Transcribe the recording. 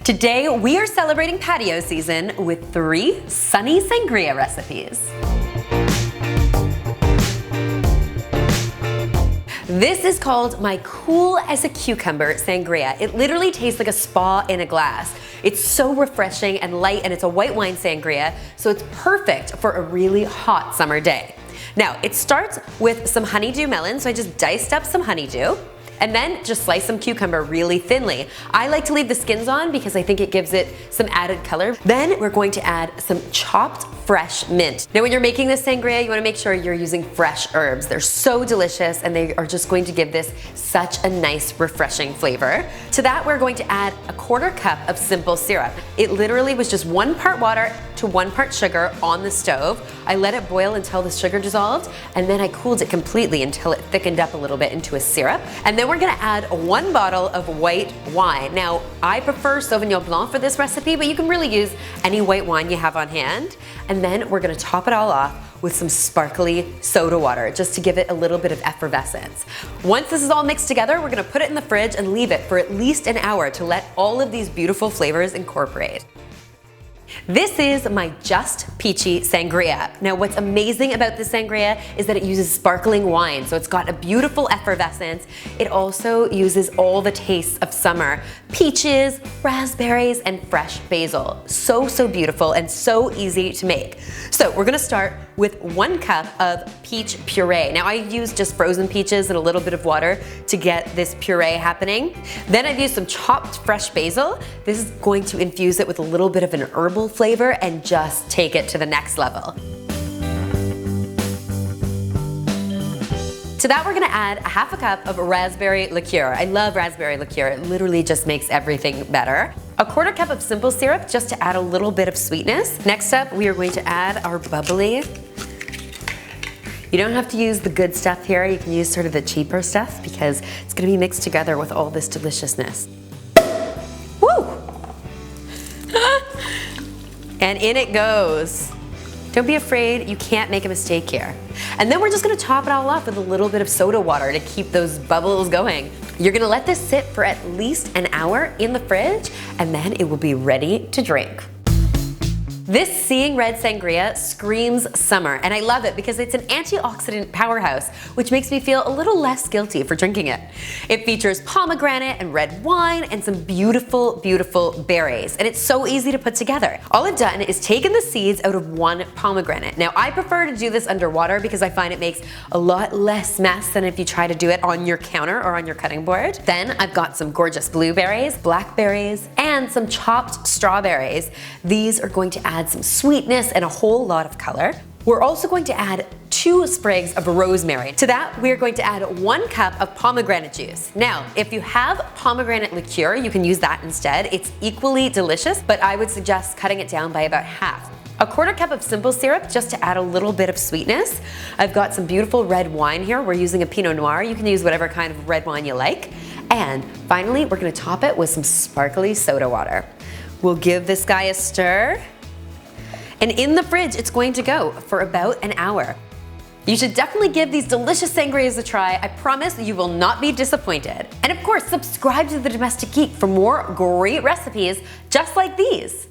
Today we are celebrating patio season with 3 sunny sangria recipes. This is called my cool as a cucumber sangria. It literally tastes like a spa in a glass. It's so refreshing and light, and it's a white wine sangria, so it's perfect for a really hot summer day. Now, it starts with some honeydew melon, so I just diced up some honeydew. And then just slice some cucumber really thinly. I like to leave the skins on because I think it gives it some added color. Then we're going to add some chopped fresh mint. Now when you're making this sangria, you want to make sure you're using fresh herbs. They're so delicious and they are just going to give this such a nice refreshing flavor. To that we're going to add a 1/4 cup of simple syrup. It literally was just 1 part water to 1 part sugar on the stove. I let it boil until the sugar dissolved, and then I cooled it completely until it thickened up a little bit into a syrup. And then we're gonna add 1 bottle of white wine. Now, I prefer Sauvignon Blanc for this recipe, but you can really use any white wine you have on hand. And then we're gonna top it all off with some sparkly soda water, just to give it a little bit of effervescence. Once this is all mixed together, we're gonna put it in the fridge and leave it for at least an hour to let all of these beautiful flavors incorporate. This is my Just Peachy Sangria. Now what's amazing about this sangria is that it uses sparkling wine, so it's got a beautiful effervescence. It also uses all the tastes of summer. Peaches, raspberries, and fresh basil. So beautiful and so easy to make. So we're gonna start with 1 cup of peach puree. Now I use just frozen peaches and a little bit of water to get this puree happening. Then I've used some chopped fresh basil. This is going to infuse it with a little bit of an herbal flavor and just take it to the next level. To that we're gonna add 1/2 cup of raspberry liqueur. I love raspberry liqueur, it literally just makes everything better. A 1/4 cup of simple syrup just to add a little bit of sweetness. Next up we are going to add our bubbly. You don't have to use the good stuff here, you can use sort of the cheaper stuff because it's gonna be mixed together with all this deliciousness. Woo! And in it goes. Don't be afraid, you can't make a mistake here. And then we're just gonna top it all off with a little bit of soda water to keep those bubbles going. You're gonna let this sit for at least an hour in the fridge, and then it will be ready to drink. This Seeing Red Sangria screams summer, and I love it because it's an antioxidant powerhouse, which makes me feel a little less guilty for drinking it. It features pomegranate and red wine and some beautiful berries, and it's so easy to put together. All I've done is taken the seeds out of 1 pomegranate. Now I prefer to do this underwater because I find it makes a lot less mess than if you try to do it on your counter or on your cutting board. Then I've got some gorgeous blueberries, blackberries, and some chopped strawberries. These are going to add some sweetness and a whole lot of color. We're also going to add 2 sprigs of rosemary. To that, we're going to add 1 cup of pomegranate juice. Now, if you have pomegranate liqueur, you can use that instead. It's equally delicious, but I would suggest cutting it down by about half. A 1/4 cup of simple syrup just to add a little bit of sweetness. I've got some beautiful red wine here. We're using a Pinot Noir. You can use whatever kind of red wine you like. And finally, we're gonna top it with some sparkly soda water. We'll give this guy a stir. And in the fridge, it's going to go for about an hour. You should definitely give these delicious sangrias a try. I promise you will not be disappointed. And of course, subscribe to The Domestic Geek for more great recipes just like these.